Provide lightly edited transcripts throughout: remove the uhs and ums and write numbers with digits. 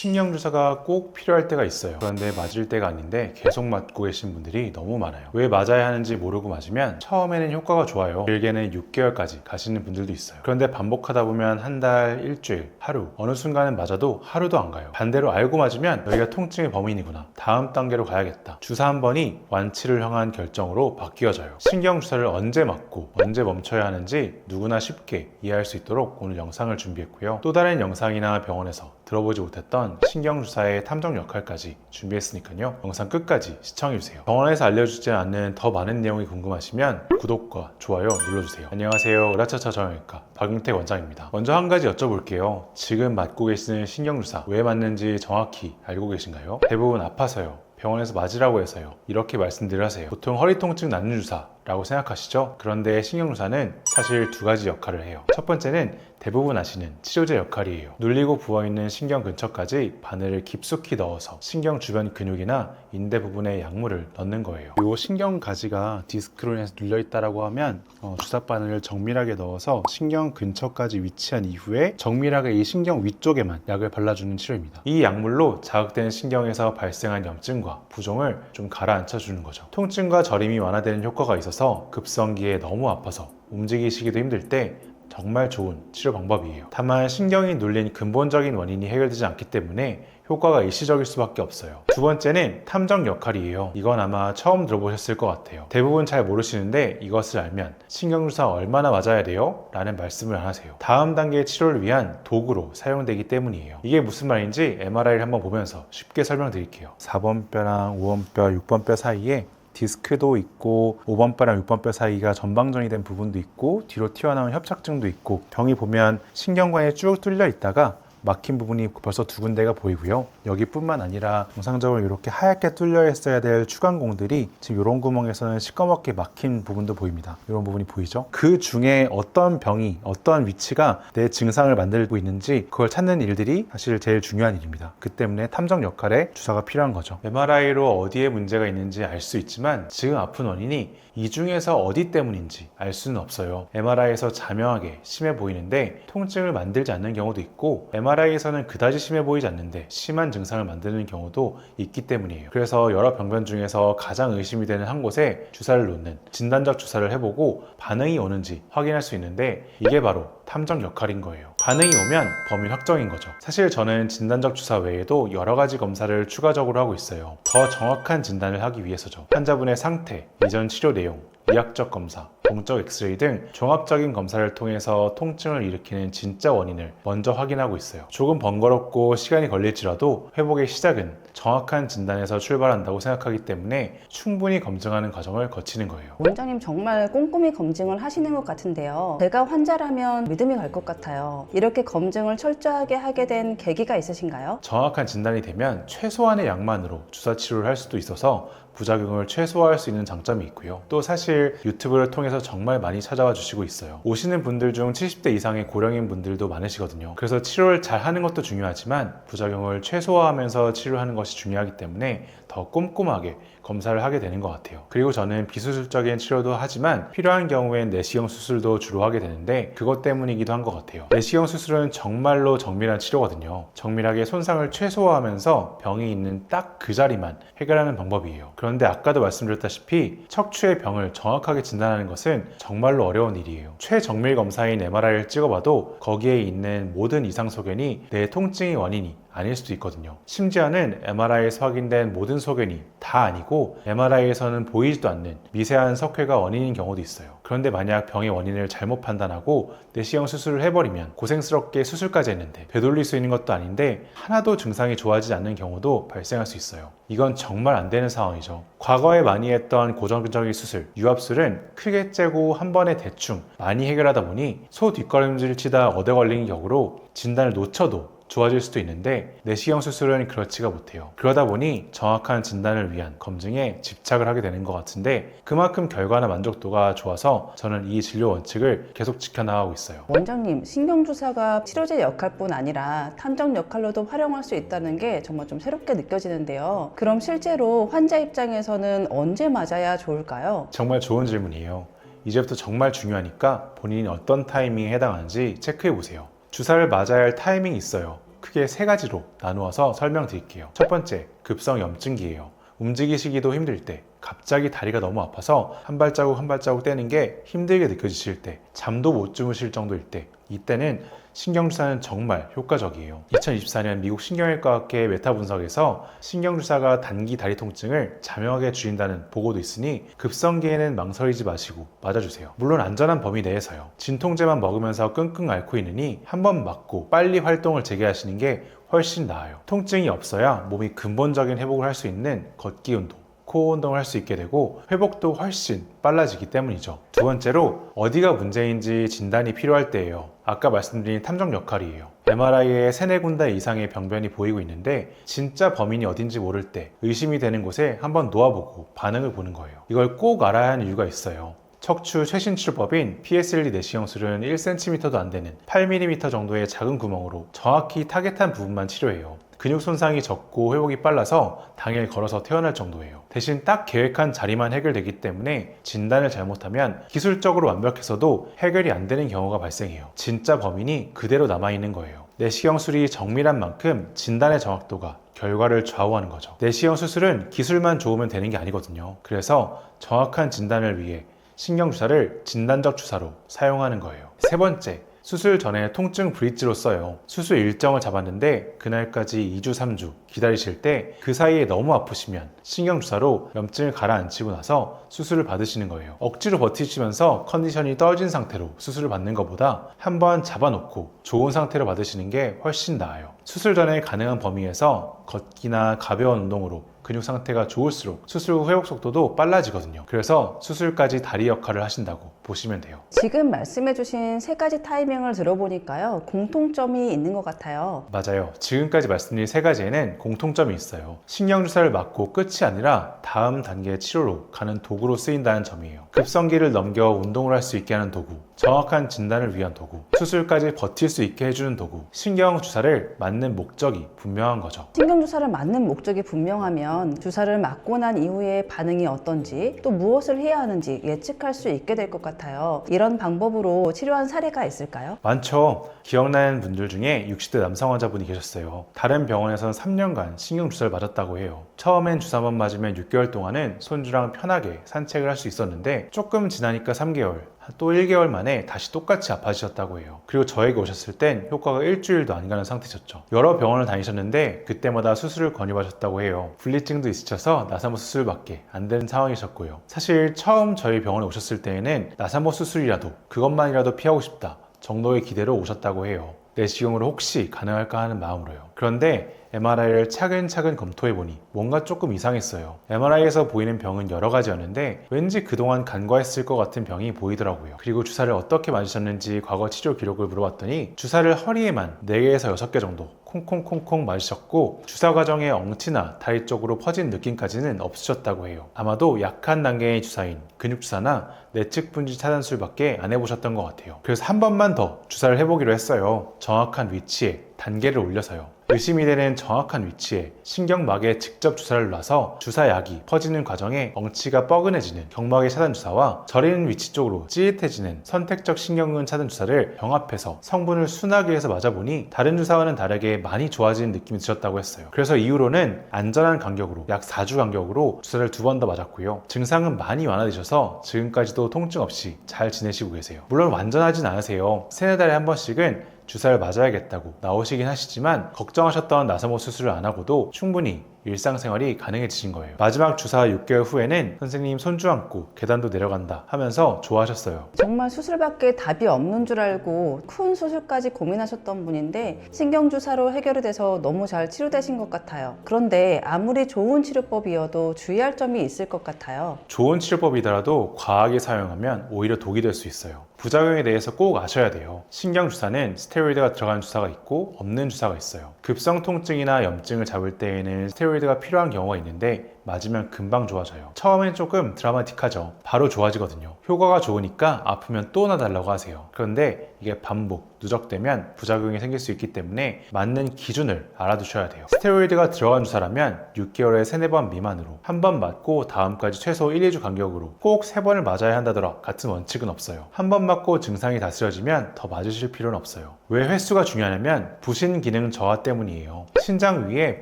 신경주사가 꼭 필요할 때가 있어요. 그런데 맞을 때가 아닌데 계속 맞고 계신 분들이 너무 많아요. 왜 맞아야 하는지 모르고 맞으면 처음에는 효과가 좋아요. 길게는 6개월까지 가시는 분들도 있어요. 그런데 반복하다 보면 한 달, 일주일, 하루, 어느 순간은 맞아도 하루도 안 가요. 반대로 알고 맞으면 여기가 통증의 범인이구나, 다음 단계로 가야겠다, 주사 한 번이 완치를 향한 결정으로 바뀌어져요. 신경주사를 언제 맞고 언제 멈춰야 하는지 누구나 쉽게 이해할 수 있도록 오늘 영상을 준비했고요. 또 다른 영상이나 병원에서 들어보지 못했던 신경주사의 탐정 역할까지 준비했으니까요. 영상 끝까지 시청해주세요. 병원에서 알려주지 않는 더 많은 내용이 궁금하시면 구독과 좋아요 눌러주세요. 안녕하세요. 의라차차 정형외과 박용택 원장입니다. 먼저 한 가지 여쭤볼게요. 지금 맞고 계시는 신경주사 왜 맞는지 정확히 알고 계신가요? 대부분 아파서요, 병원에서 맞으라고 해서요, 이렇게 말씀들을 하세요. 보통 허리 통증 낫는 주사라고 생각하시죠? 그런데 신경주사는 사실 두 가지 역할을 해요. 첫 번째는 대부분 아시는 치료제 역할이에요. 눌리고 부어있는 신경 근처까지 바늘을 깊숙이 넣어서 신경 주변 근육이나 인대 부분에 약물을 넣는 거예요. 이 신경 가지가 디스크로 인해서 눌려있다고 하면 주사 바늘을 정밀하게 넣어서 신경 근처까지 위치한 이후에 정밀하게 이 신경 위쪽에만 약을 발라주는 치료입니다. 이 약물로 자극된 신경에서 발생한 염증과 부종을 좀 가라앉혀 주는 거죠. 통증과 저림이 완화되는 효과가 있어서 급성기에 너무 아파서 움직이시기도 힘들 때 정말 좋은 치료 방법이에요. 다만 신경이 눌린 근본적인 원인이 해결되지 않기 때문에 효과가 일시적일 수밖에 없어요. 두 번째는 탐정 역할이에요. 이건 아마 처음 들어보셨을 것 같아요. 대부분 잘 모르시는데 이것을 알면 신경주사 얼마나 맞아야 돼요? 라는 말씀을 안 하세요. 다음 단계의 치료를 위한 도구로 사용되기 때문이에요. 이게 무슨 말인지 MRI를 한번 보면서 쉽게 설명드릴게요. 4번 뼈랑 5번 뼈, 6번 뼈 사이에 디스크도 있고 5번 뼈랑 6번 뼈 사이가 전방전이 된 부분도 있고 뒤로 튀어나온 협착증도 있고, 병이 보면 신경관이 쭉 뚫려 있다가 막힌 부분이 벌써 두 군데가 보이고요. 여기뿐만 아니라 정상적으로 이렇게 하얗게 뚫려 있어야 될 추간공들이 지금 이런 구멍에서는 시꺼멓게 막힌 부분도 보입니다. 이런 부분이 보이죠? 그 중에 어떤 병이 어떤 위치가 내 증상을 만들고 있는지 그걸 찾는 일들이 사실 제일 중요한 일입니다. 그 때문에 탐정 역할에 주사가 필요한 거죠. MRI로 어디에 문제가 있는지 알 수 있지만 지금 아픈 원인이 이 중에서 어디 때문인지 알 수는 없어요. MRI에서 자명하게 심해 보이는데 통증을 만들지 않는 경우도 있고, MRI에서는 그다지 심해 보이지 않는데 심한 증상을 만드는 경우도 있기 때문이에요. 그래서 여러 병변 중에서 가장 의심이 되는 한 곳에 주사를 놓는 진단적 주사를 해보고 반응이 오는지 확인할 수 있는데, 이게 바로 탐정 역할인 거예요. 반응이 오면 범인 확정인 거죠. 사실 저는 진단적 주사 외에도 여러 가지 검사를 추가적으로 하고 있어요. 더 정확한 진단을 하기 위해서죠. 환자분의 상태, 이전 치료 내용, 의학적 검사, 동적 엑스레이 등 종합적인 검사를 통해서 통증을 일으키는 진짜 원인을 먼저 확인하고 있어요. 조금 번거롭고 시간이 걸릴지라도 회복의 시작은 정확한 진단에서 출발한다고 생각하기 때문에 충분히 검증하는 과정을 거치는 거예요. 원장님 정말 꼼꼼히 검증을 하시는 것 같은데요. 제가 환자라면 믿음이 갈 것 같아요. 이렇게 검증을 철저하게 하게 된 계기가 있으신가요? 정확한 진단이 되면 최소한의 약만으로 주사 치료를 할 수도 있어서 부작용을 최소화할 수 있는 장점이 있고요. 또 사실 유튜브를 통해서 정말 많이 찾아와 주시고 있어요. 오시는 분들 중 70대 이상의 고령인 분들도 많으시거든요. 그래서 치료를 잘 하는 것도 중요하지만 부작용을 최소화하면서 치료하는 것이 중요하기 때문에 더 꼼꼼하게 검사를 하게 되는 것 같아요. 그리고 저는 비수술적인 치료도 하지만 필요한 경우엔 내시경 수술도 주로 하게 되는데, 그것 때문이기도 한 것 같아요. 내시경 수술은 정말로 정밀한 치료거든요. 정밀하게 손상을 최소화하면서 병이 있는 딱 그 자리만 해결하는 방법이에요. 그런데 아까도 말씀드렸다시피 척추의 병을 정확하게 진단하는 것은 정말로 어려운 일이에요. 최정밀 검사인 MRI를 찍어봐도 거기에 있는 모든 이상 소견이 내 통증의 원인이 아닐 수도 있거든요. 심지어는 MRI에서 확인된 모든 소견이 다 아니고 MRI에서는 보이지도 않는 미세한 석회가 원인인 경우도 있어요. 그런데 만약 병의 원인을 잘못 판단하고 내시경 수술을 해버리면 고생스럽게 수술까지 했는데 되돌릴 수 있는 것도 아닌데 하나도 증상이 좋아지지 않는 경우도 발생할 수 있어요. 이건 정말 안 되는 상황이죠. 과거에 많이 했던 고정적인 수술, 유압술은 크게 째고 한 번에 대충 많이 해결하다 보니 소 뒷걸음질 치다 얻어 걸리는 격으로 진단을 놓쳐도 좋아질 수도 있는데, 내시경 수술은 그렇지가 못해요. 그러다 보니 정확한 진단을 위한 검증에 집착을 하게 되는 것 같은데, 그만큼 결과나 만족도가 좋아서 저는 이 진료 원칙을 계속 지켜나가고 있어요. 원장님, 신경주사가 치료제 역할뿐 아니라 탐정 역할로도 활용할 수 있다는 게 정말 좀 새롭게 느껴지는데요. 그럼 실제로 환자 입장에서는 언제 맞아야 좋을까요? 정말 좋은 질문이에요. 이제부터 정말 중요하니까 본인이 어떤 타이밍에 해당하는지 체크해 보세요. 주사를 맞아야 할 타이밍이 있어요. 크게 세 가지로 나누어서 설명드릴게요. 첫 번째, 급성 염증기예요. 움직이시기도 힘들 때, 갑자기 다리가 너무 아파서 한 발자국 한 발자국 떼는 게 힘들게 느껴지실 때, 잠도 못 주무실 정도일 때, 이때는 신경주사는 정말 효과적이에요. 2024년 미국 신경외과학회 메타 분석에서 신경주사가 단기 다리 통증을 자명하게 줄인다는 보고도 있으니 급성기에는 망설이지 마시고 맞아주세요. 물론 안전한 범위 내에서요. 진통제만 먹으면서 끙끙 앓고 있으니 한번 맞고 빨리 활동을 재개하시는 게 훨씬 나아요. 통증이 없어야 몸이 근본적인 회복을 할 수 있는 걷기 운동, 코어 운동을 할 수 있게 되고 회복도 훨씬 빨라지기 때문이죠. 두 번째로 어디가 문제인지 진단이 필요할 때예요. 아까 말씀드린 탐정 역할이에요. MRI에 3-4군데 이상의 병변이 보이고 있는데 진짜 범인이 어딘지 모를 때 의심이 되는 곳에 한번 놓아보고 반응을 보는 거예요. 이걸 꼭 알아야 하는 이유가 있어요. 척추 최신 치료법인 PSLD 내시경술은 1cm도 안 되는 8mm 정도의 작은 구멍으로 정확히 타겟한 부분만 치료해요. 근육 손상이 적고 회복이 빨라서 당일 걸어서 태어날 정도예요. 대신 딱 계획한 자리만 해결되기 때문에 진단을 잘못하면 기술적으로 완벽해서도 해결이 안 되는 경우가 발생해요. 진짜 범인이 그대로 남아있는 거예요. 내시경술이 정밀한 만큼 진단의 정확도가 결과를 좌우하는 거죠. 내시경 수술은 기술만 좋으면 되는 게 아니거든요. 그래서 정확한 진단을 위해 신경주사를 진단적 주사로 사용하는 거예요. 세 번째, 수술 전에 통증 브릿지로 써요. 수술 일정을 잡았는데 그날까지 2주, 3주 기다리실 때 그 사이에 너무 아프시면 신경주사로 염증을 가라앉히고 나서 수술을 받으시는 거예요. 억지로 버티시면서 컨디션이 떨어진 상태로 수술을 받는 것보다 한번 잡아놓고 좋은 상태로 받으시는 게 훨씬 나아요. 수술 전에 가능한 범위에서 걷기나 가벼운 운동으로 근육 상태가 좋을수록 수술 후 회복 속도도 빨라지거든요. 그래서 수술까지 다리 역할을 하신다고 보시면 돼요. 지금 말씀해주신 세 가지 타이밍을 들어보니까요, 공통점이 있는 것 같아요. 맞아요. 지금까지 말씀드린 세 가지에는 공통점이 있어요. 신경주사를 맞고 끝이 아니라 다음 단계의 치료로 가는 도구로 쓰인다는 점이에요. 급성기를 넘겨 운동을 할 수 있게 하는 도구, 정확한 진단을 위한 도구, 수술까지 버틸 수 있게 해주는 도구, 신경주사를 맞는 목적이 분명한 거죠. 신경주사를 맞는 목적이 분명하면 주사를 맞고 난 이후에 반응이 어떤지 또 무엇을 해야 하는지 예측할 수 있게 될 것 같아요. 이런 방법으로 치료한 사례가 있을까요? 많죠. 기억나는 분들 중에 60대 남성 환자분이 계셨어요. 다른 병원에서는 3년간 신경주사를 맞았다고 해요. 처음엔 주사만 맞으면 6개월 동안은 손주랑 편하게 산책을 할 수 있었는데 조금 지나니까 3개월, 또 1개월 만에 다시 똑같이 아파지셨다고 해요. 그리고 저에게 오셨을 땐 효과가 일주일도 안 가는 상태셨죠. 여러 병원을 다니셨는데 그때마다 수술을 권유하셨다고 해요. 불리증도 있으셔서 나사모 수술밖에 안 되는 상황이셨고요. 사실 처음 저희 병원에 오셨을 때에는 나사모 수술이라도 그것만이라도 피하고 싶다 정도의 기대로 오셨다고 해요. 내시경으로 혹시 가능할까 하는 마음으로요. 그런데 MRI를 차근차근 검토해보니 뭔가 조금 이상했어요. MRI에서 보이는 병은 여러 가지였는데 왠지 그동안 간과했을 것 같은 병이 보이더라고요. 그리고 주사를 어떻게 맞으셨는지 과거 치료 기록을 물어봤더니 주사를 허리에만 4개에서 6개 정도 콩콩콩콩 맞으셨고 주사 과정에 엉치나 다리 쪽으로 퍼진 느낌까지는 없으셨다고 해요. 아마도 약한 단계의 주사인 근육주사나 내측 분지 차단술밖에 안 해보셨던 것 같아요. 그래서 한 번만 더 주사를 해보기로 했어요. 정확한 위치에 단계를 올려서요. 의심이 되는 정확한 위치에 신경막에 직접 주사를 놔서 주사약이 퍼지는 과정에 엉치가 뻐근해지는 경막의 차단 주사와 저리는 위치 쪽으로 찌릿해지는 선택적 신경근 차단 주사를 병합해서 성분을 순하게 해서 맞아보니 다른 주사와는 다르게 많이 좋아지는 느낌이 드셨다고 했어요. 그래서 이후로는 안전한 간격으로 약 4주 간격으로 주사를 2번 더 맞았고요. 증상은 많이 완화되셔서 지금까지도 통증 없이 잘 지내시고 계세요. 물론 완전하진 않으세요. 3-4달에 한 번씩은 주사를 맞아야겠다고 나오시긴 하시지만 걱정하셨던 나사모 수술을 안 하고도 충분히 일상생활이 가능해지신 거예요. 마지막 주사 6개월 후에는 선생님 손주 안고 계단도 내려간다 하면서 좋아하셨어요. 정말 수술밖에 답이 없는 줄 알고 큰 수술까지 고민하셨던 분인데 신경주사로 해결이 돼서 너무 잘 치료되신 것 같아요. 그런데 아무리 좋은 치료법이어도 주의할 점이 있을 것 같아요. 좋은 치료법이더라도 과하게 사용하면 오히려 독이 될 수 있어요. 부작용에 대해서 꼭 아셔야 돼요. 신경주사는 스테로이드가 들어간 주사가 있고 없는 주사가 있어요. 급성 통증이나 염증을 잡을 때에는 스테로이드가 필요한 경우가 있는데 맞으면 금방 좋아져요. 처음엔 조금 드라마틱하죠. 바로 좋아지거든요. 효과가 좋으니까 아프면 또 놔달라고 하세요. 그런데 이게 반복, 누적되면 부작용이 생길 수 있기 때문에 맞는 기준을 알아두셔야 돼요. 스테로이드가 들어간 주사라면 6개월에 3-4번 미만으로 한 번 맞고 다음까지 최소 1-2주 간격으로 꼭 3번을 맞아야 한다더라 같은 원칙은 없어요. 한 번 맞고 증상이 다스려지면 더 맞으실 필요는 없어요. 왜 횟수가 중요하냐면 부신 기능 저하 때문이에요. 신장 위에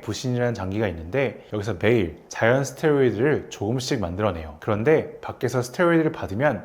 부신이라는 장기가 있는데 여기서 매일 자연 스테로이드를 조금씩 만들어내요. 그런데 밖에서 스테로이드를 받으면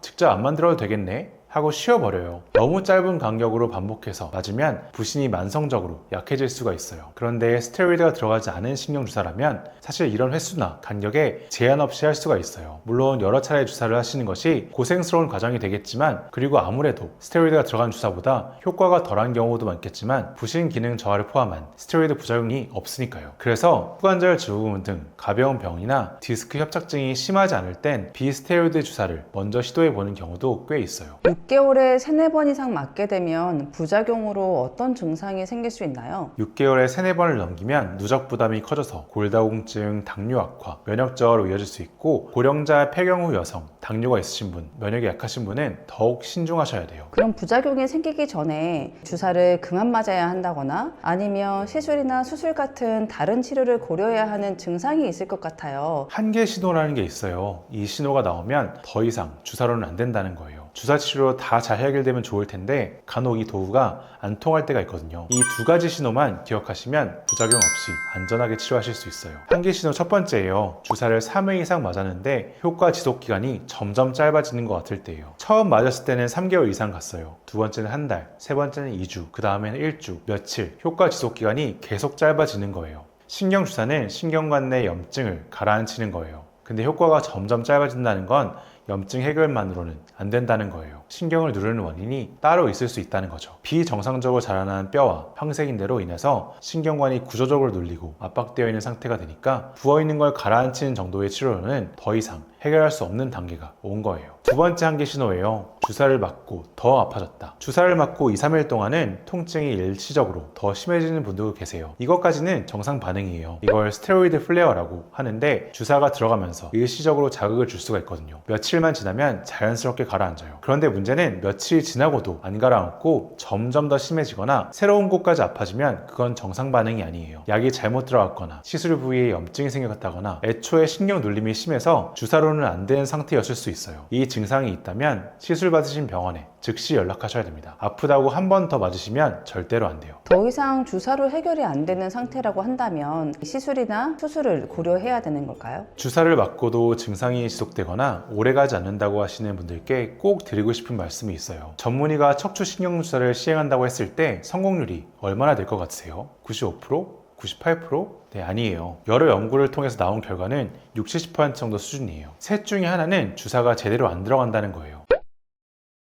직접 안 만들어도 되겠네 하고 쉬어버려요. 너무 짧은 간격으로 반복해서 맞으면 부신이 만성적으로 약해질 수가 있어요. 그런데 스테로이드가 들어가지 않은 신경주사라면 사실 이런 횟수나 간격에 제한 없이 할 수가 있어요. 물론 여러 차례 주사를 하시는 것이 고생스러운 과정이 되겠지만, 그리고 아무래도 스테로이드가 들어간 주사보다 효과가 덜한 경우도 많겠지만 부신 기능 저하를 포함한 스테로이드 부작용이 없으니까요. 그래서 후관절 증후군 등 가벼운 병이나 디스크 협착증이 심하지 않을 땐 비스테로이드 주사를 먼저 시도해보는 경우도 꽤 있어요. 6개월에 3-4번 이상 맞게 되면 부작용으로 어떤 증상이 생길 수 있나요? 6개월에 3-4번을 넘기면 누적 부담이 커져서 골다공증, 당뇨 악화, 면역 저하로 이어질 수 있고, 고령자, 폐경 후 여성, 당뇨가 있으신 분, 면역이 약하신 분은 더욱 신중하셔야 돼요. 그럼 부작용이 생기기 전에 주사를 그만 맞아야 한다거나 아니면 시술이나 수술 같은 다른 치료를 고려해야 하는 증상이 있을 것 같아요. 한계 신호라는 게 있어요. 이 신호가 나오면 더 이상 주사로는 안 된다는 거예요. 주사 치료로 다 잘 해결되면 좋을 텐데 간혹 이 도구가 안 통할 때가 있거든요. 이 두 가지 신호만 기억하시면 부작용 없이 안전하게 치료하실 수 있어요. 한계 신호 첫 번째예요. 주사를 3회 이상 맞았는데 효과 지속 기간이 점점 짧아지는 것 같을 때예요. 처음 맞았을 때는 3개월 이상 갔어요. 두 번째는 한 달, 세 번째는 2주, 그 다음에는 1주, 며칠, 효과 지속 기간이 계속 짧아지는 거예요. 신경주사는 신경관 내 염증을 가라앉히는 거예요. 근데 효과가 점점 짧아진다는 건 염증 해결만으로는 안 된다는 거예요. 신경을 누르는 원인이 따로 있을 수 있다는 거죠. 비정상적으로 자라난 뼈와 황색인대로 인해서 신경관이 구조적으로 눌리고 압박되어 있는 상태가 되니까 부어있는 걸 가라앉히는 정도의 치료로는 더 이상 해결할 수 없는 단계가 온 거예요. 두 번째 한계 신호예요. 주사를 맞고 더 아파졌다. 주사를 맞고 2-3일 동안은 통증이 일시적으로 더 심해지는 분도 계세요. 이것까지는 정상 반응이에요. 이걸 스테로이드 플레어라고 하는데 주사가 들어가면서 일시적으로 자극을 줄 수가 있거든요. 며칠만 지나면 자연스럽게 가라앉아요. 그런데 문제는 며칠이 지나고도 안 가라앉고 점점 더 심해지거나 새로운 곳까지 아파지면 그건 정상 반응이 아니에요. 약이 잘못 들어갔거나 시술 부위에 염증이 생겼다거나 애초에 신경 눌림이 심해서 주사로는 안 되는 상태였을 수 있어요. 이 증상이 있다면 시술 받으신 병원에 즉시 연락하셔야 됩니다. 아프다고 한 번 더 맞으시면 절대로 안 돼요. 더 이상 주사로 해결이 안 되는 상태라고 한다면 시술이나 수술을 고려해야 되는 걸까요? 주사를 맞고도 증상이 지속되거나 오래가지 않는다고 하시는 분들께 꼭 드리고 싶은 말씀이 있어요. 전문의가 척추신경주사를 시행한다고 했을 때 성공률이 얼마나 될 것 같으세요? 95%? 98%? 네, 아니에요. 여러 연구를 통해서 나온 결과는 60-70% 정도 수준이에요. 셋 중에 하나는 주사가 제대로 안 들어간다는 거예요.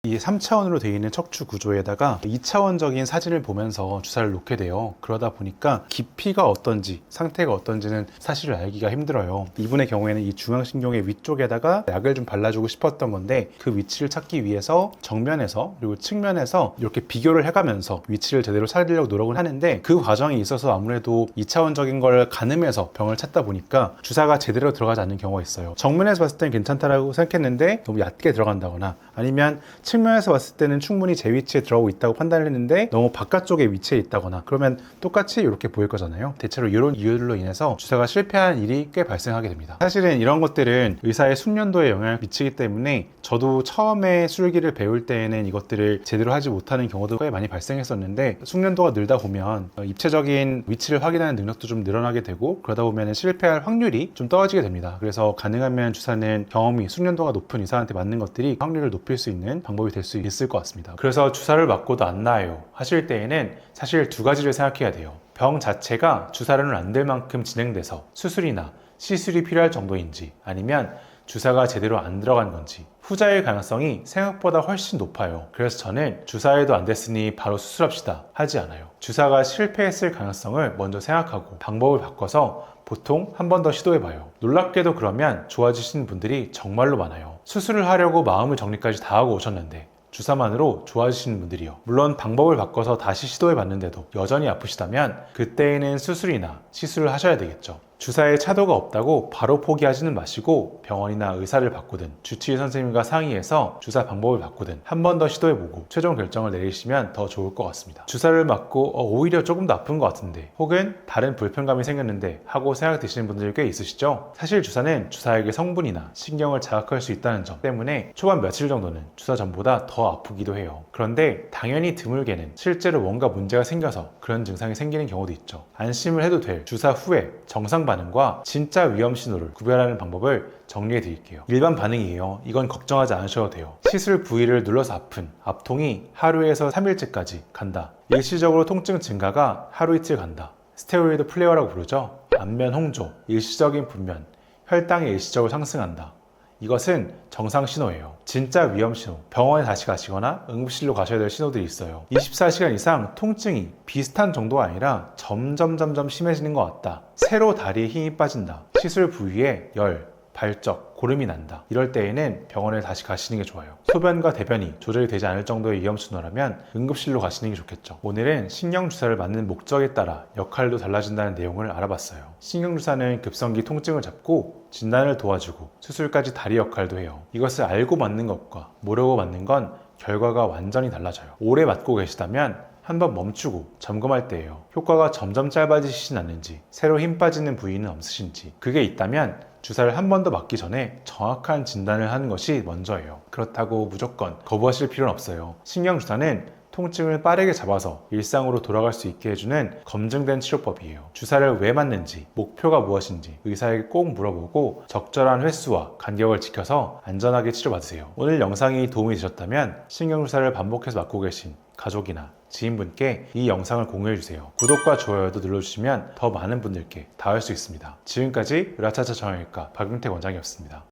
이 3차원으로 되어 있는 척추 구조에다가 2차원적인 사진을 보면서 주사를 놓게 돼요. 그러다 보니까 깊이가 어떤지, 상태가 어떤지는 사실 알기가 힘들어요. 이분의 경우에는 이 중앙신경의 위쪽에다가 약을 좀 발라주고 싶었던 건데 그 위치를 찾기 위해서 정면에서 그리고 측면에서 이렇게 비교를 해가면서 위치를 제대로 찾으려고 노력을 하는데, 그 과정에 있어서 아무래도 2차원적인 걸 가늠해서 병을 찾다 보니까 주사가 제대로 들어가지 않는 경우가 있어요. 정면에서 봤을 때는 괜찮다라고 생각했는데 너무 얕게 들어간다거나, 아니면 측면에서 봤을 때는 충분히 제 위치에 들어오고 있다고 판단을 했는데 너무 바깥쪽에 위치해 있다거나, 그러면 똑같이 이렇게 보일 거잖아요. 대체로 이런 이유들로 인해서 주사가 실패하는 일이 꽤 발생하게 됩니다. 사실은 이런 것들은 의사의 숙련도에 영향을 미치기 때문에 저도 처음에 술기를 배울 때에는 이것들을 제대로 하지 못하는 경우도 꽤 많이 발생했었는데, 숙련도가 늘다 보면 입체적인 위치를 확인하는 능력도 좀 늘어나게 되고, 그러다 보면 실패할 확률이 좀 떨어지게 됩니다. 그래서 가능하면 주사는 경험이, 숙련도가 높은 의사한테 맞는 것들이 확률을 높일 수 있는 방법이 될 수 있을 것 같습니다. 그래서 주사를 맞고도 안 나아요 하실 때에는 사실 두 가지를 생각해야 돼요. 병 자체가 주사로는 안 될 만큼 진행돼서 수술이나 시술이 필요할 정도인지, 아니면 주사가 제대로 안 들어간 건지. 후자일 가능성이 생각보다 훨씬 높아요. 그래서 저는 주사에도 안 됐으니 바로 수술합시다 하지 않아요. 주사가 실패했을 가능성을 먼저 생각하고 방법을 바꿔서 보통 한 번 더 시도해봐요. 놀랍게도 그러면 좋아지시는 분들이 정말로 많아요. 수술을 하려고 마음을 정리까지 다 하고 오셨는데 주사만으로 좋아지시는 분들이요. 물론 방법을 바꿔서 다시 시도해봤는데도 여전히 아프시다면 그때에는 수술이나 시술을 하셔야 되겠죠. 주사에 차도가 없다고 바로 포기하지는 마시고 병원이나 의사를 바꾸든 주치의 선생님과 상의해서 주사 방법을 바꾸든 한 번 더 시도해보고 최종 결정을 내리시면 더 좋을 것 같습니다. 주사를 맞고 오히려 조금 더 아픈 것 같은데 혹은 다른 불편감이 생겼는데 하고 생각되시는 분들이 꽤 있으시죠? 사실 주사는 주사액의 성분이나 신경을 자극할 수 있다는 점 때문에 초반 며칠 정도는 주사 전보다 더 아프기도 해요. 그런데 당연히 드물게는 실제로 뭔가 문제가 생겨서 그런 증상이 생기는 경우도 있죠. 안심을 해도 될 주사 후에 정상 반응과 진짜 위험 신호를 구별하는 방법을 정리해 드릴게요. 일반 반응이에요. 이건 걱정하지 않으셔도 돼요. 시술 부위를 눌러서 아픈 압통이 하루에서 3일째까지 간다. 일시적으로 통증 증가가 하루 이틀 간다. 스테로이드 플레어라고 부르죠. 안면 홍조, 일시적인 분면, 혈당이 일시적으로 상승한다. 이것은 정상 신호예요. 진짜 위험 신호, 병원에 다시 가시거나 응급실로 가셔야 될 신호들이 있어요. 24시간 이상 통증이 비슷한 정도가 아니라 점점 심해지는 것 같다. 새로 다리에 힘이 빠진다. 시술 부위에 열, 발적, 고름이 난다. 이럴 때에는 병원에 다시 가시는 게 좋아요. 소변과 대변이 조절이 되지 않을 정도의 위험 신호라면 응급실로 가시는 게 좋겠죠. 오늘은 신경주사를 맞는 목적에 따라 역할도 달라진다는 내용을 알아봤어요. 신경주사는 급성기 통증을 잡고 진단을 도와주고 수술까지 다리 역할도 해요. 이것을 알고 맞는 것과 모르고 맞는 건 결과가 완전히 달라져요. 오래 맞고 계시다면 한번 멈추고 점검할 때예요. 효과가 점점 짧아지시진 않는지, 새로 힘 빠지는 부위는 없으신지, 그게 있다면 주사를 한 번 더 맞기 전에 정확한 진단을 하는 것이 먼저예요. 그렇다고 무조건 거부하실 필요는 없어요. 신경주사는 통증을 빠르게 잡아서 일상으로 돌아갈 수 있게 해주는 검증된 치료법이에요. 주사를 왜 맞는지, 목표가 무엇인지 의사에게 꼭 물어보고 적절한 횟수와 간격을 지켜서 안전하게 치료받으세요. 오늘 영상이 도움이 되셨다면 신경주사를 반복해서 맞고 계신 가족이나 지인분께 이 영상을 공유해주세요. 구독과 좋아요도 눌러주시면 더 많은 분들께 닿을 수 있습니다. 지금까지 의라차차 정형외과 박용택 원장이었습니다.